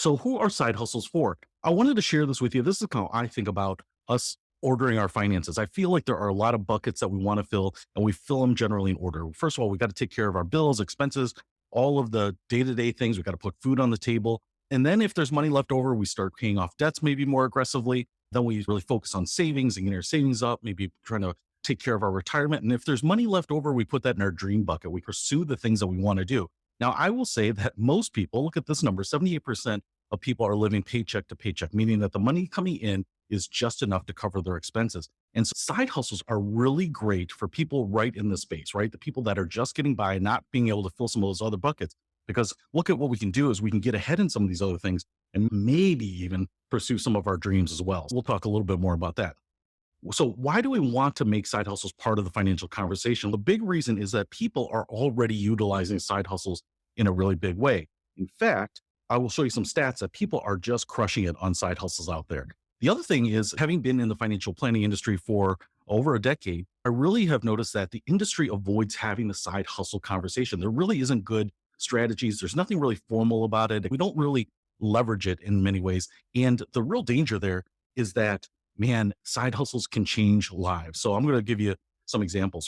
So, who are side hustles for? I wanted to share this with you. This is how I think about us ordering our finances. I feel like there are a lot of buckets that we want to fill, and we fill them generally in order. First of all, we got to take care of our bills, expenses, all of the day to day things. We got to put food on the table. And then, if there's money left over, we start paying off debts maybe more aggressively. Then we really focus on savings and getting our savings up, maybe trying to take care of our retirement. And if there's money left over, we put that in our dream bucket. We pursue the things that we want to do. Now, I will say that most people, look at this number, 78% of people are living paycheck to paycheck, meaning that the money coming in is just enough to cover their expenses. And so side hustles are really great for people right in the space, right? The people that are just getting by, not being able to fill some of those other buckets. Because look at what we can do is we can get ahead in some of these other things and maybe even pursue some of our dreams as well. We'll talk a little bit more about that. So, why do we want to make side hustles part of the financial conversation? The big reason is that people are already utilizing side hustles in a really big way. In fact, I will show you some stats that people are just crushing it on side hustles out there. The other thing is, having been in the financial planning industry for over a decade, I really have noticed that the industry avoids having the side hustle conversation. There really isn't good strategies. There's nothing really formal about it. We don't really leverage it in many ways. And the real danger there is that, man, side hustles can change lives. So I'm going to give you some examples.